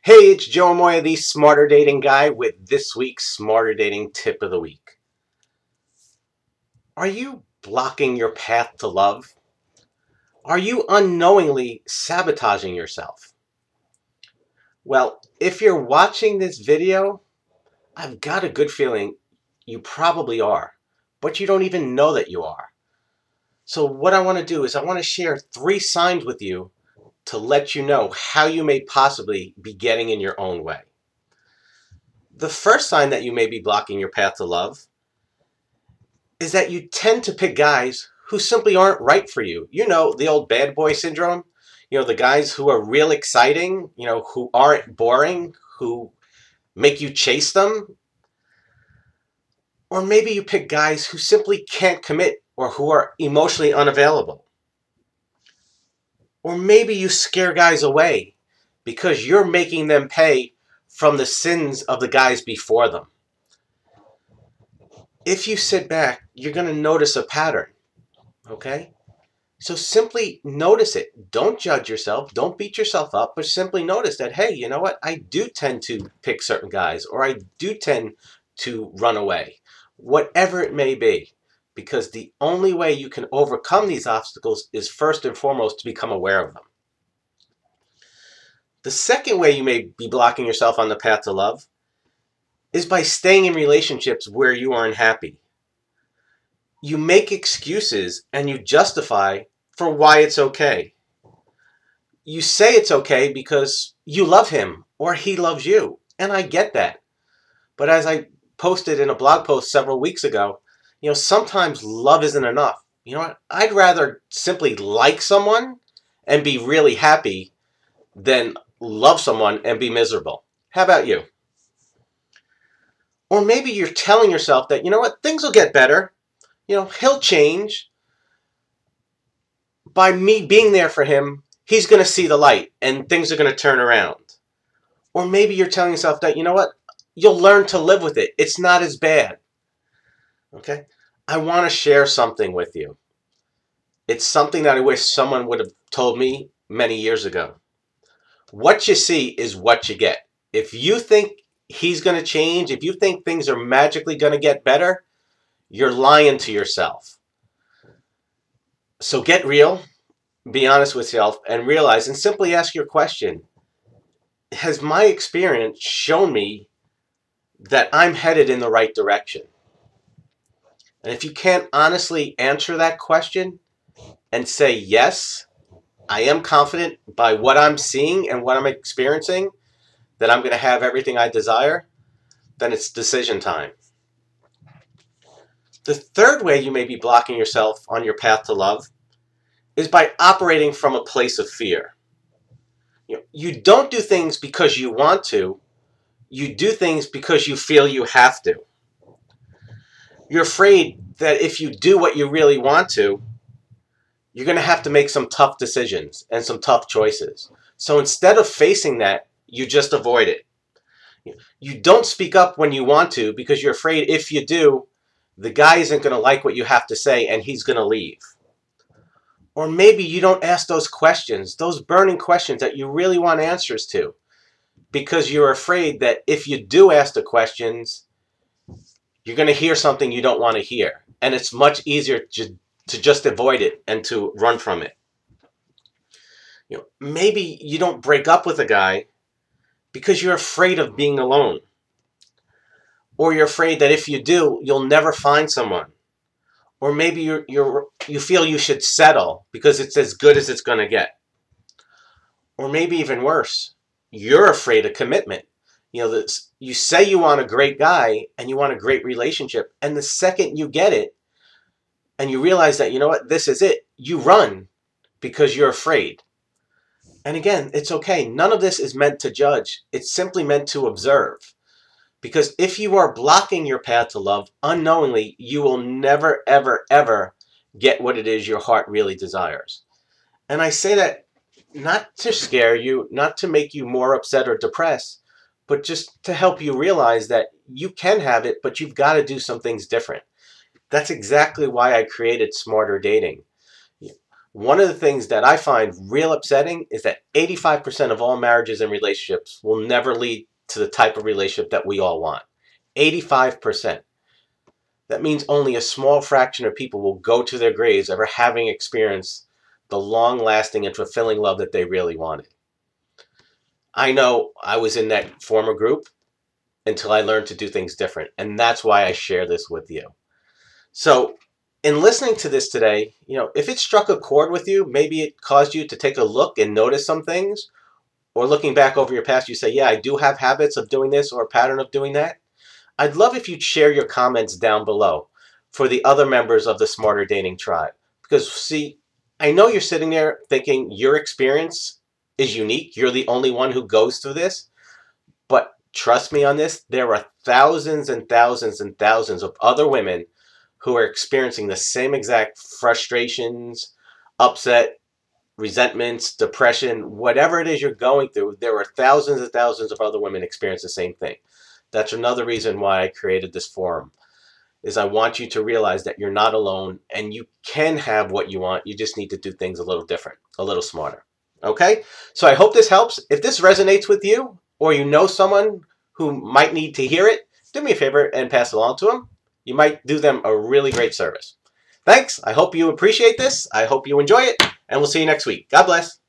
Hey, it's Joe Moya, the Smarter Dating Guy, with this week's Smarter Dating Tip of the Week. Are you blocking your path to love? Are you unknowingly sabotaging yourself? Well, if you're watching this video, I've got a good feeling you probably are, but you don't even know that you are. So what I want to do is I want to share 3 signs with you to let you know how you may possibly be getting in your own way. The first sign that you may be blocking your path to love is that you tend to pick guys who simply aren't right for you. You know, the old bad boy syndrome. You know, the guys who are real exciting, who aren't boring, who make you chase them. Or maybe you pick guys who simply can't commit or who are emotionally unavailable. Or maybe you scare guys away because you're making them pay from the sins of the guys before them. If you sit back, you're going to notice a pattern, okay? So simply notice it. Don't judge yourself. Don't beat yourself up, but simply notice that, hey, you know what? I do tend to pick certain guys, or I do tend to run away, whatever it may be, because the only way you can overcome these obstacles is first and foremost to become aware of them. The second way you may be blocking yourself on the path to love is by staying in relationships where you are unhappy. You make excuses and you justify for why it's okay. You say it's okay because you love him or he loves you, and I get that. But as I posted in a blog post several weeks ago, sometimes love isn't enough. You know what? I'd rather simply like someone and be really happy than love someone and be miserable. How about you? Or maybe you're telling yourself that, you know what, things will get better. He'll change. By me being there for him, he's going to see the light and things are going to turn around. Or maybe you're telling yourself that, you know what, you'll learn to live with it. It's not as bad. Okay? I want to share something with you. It's something that I wish someone would have told me many years ago. What you see is what you get. If you think he's going to change, if you think things are magically going to get better, you're lying to yourself. So get real, be honest with yourself, and realize and simply ask your question. Has my experience shown me that I'm headed in the right direction? And if you can't honestly answer that question and say, yes, I am confident by what I'm seeing and what I'm experiencing that I'm going to have everything I desire, then it's decision time. The third way you may be blocking yourself on your path to love is by operating from a place of fear. You don't do things because you want to. You do things because you feel you have to. You're afraid that if you do what you really want to, you're going to have to make some tough decisions and some tough choices. So instead of facing that, you just avoid it. You don't speak up when you want to because you're afraid if you do, the guy isn't going to like what you have to say and he's going to leave. Or maybe you don't ask those questions, those burning questions that you really want answers to, because you're afraid that if you do ask the questions, you're going to hear something you don't want to hear. And it's much easier to just avoid it and to run from it. Maybe you don't break up with a guy because you're afraid of being alone. Or you're afraid that if you do, you'll never find someone. Or maybe you feel you should settle because it's as good as it's going to get. Or maybe even worse, you're afraid of commitment. You say you want a great guy and you want a great relationship, and the second you get it and you realize that, you know what, this is it, you run because you're afraid. And again, it's okay. None of this is meant to judge. It's simply meant to observe. Because if you are blocking your path to love unknowingly, you will never, ever, ever get what it is your heart really desires. And I say that not to scare you, not to make you more upset or depressed, but just to help you realize that you can have it, but you've got to do some things different. That's exactly why I created Smarter Dating. One of the things that I find real upsetting is that 85% of all marriages and relationships will never lead to the type of relationship that we all want. 85%. That means only a small fraction of people will go to their graves ever having experienced the long-lasting and fulfilling love that they really wanted. I know I was in that former group until I learned to do things different, and that's why I share this with you. So, in listening to this today, if it struck a chord with you, maybe it caused you to take a look and notice some things, or looking back over your past, you say, yeah, I do have habits of doing this or a pattern of doing that. I'd love if you'd share your comments down below for the other members of the Smarter Dating Tribe. Because, see, I know you're sitting there thinking your experience is unique. You're the only one who goes through this. But trust me on this, there are thousands and thousands and thousands of other women who are experiencing the same exact frustrations, upset, resentments, depression, whatever it is you're going through. There are thousands and thousands of other women experience the same thing. That's another reason why I created this forum, is I want you to realize that you're not alone and you can have what you want. You just need to do things a little different, a little smarter. Okay? So I hope this helps. If this resonates with you, or you know someone who might need to hear it, do me a favor and pass it along to them. You might do them a really great service. Thanks. I hope you appreciate this. I hope you enjoy it, and we'll see you next week. God bless.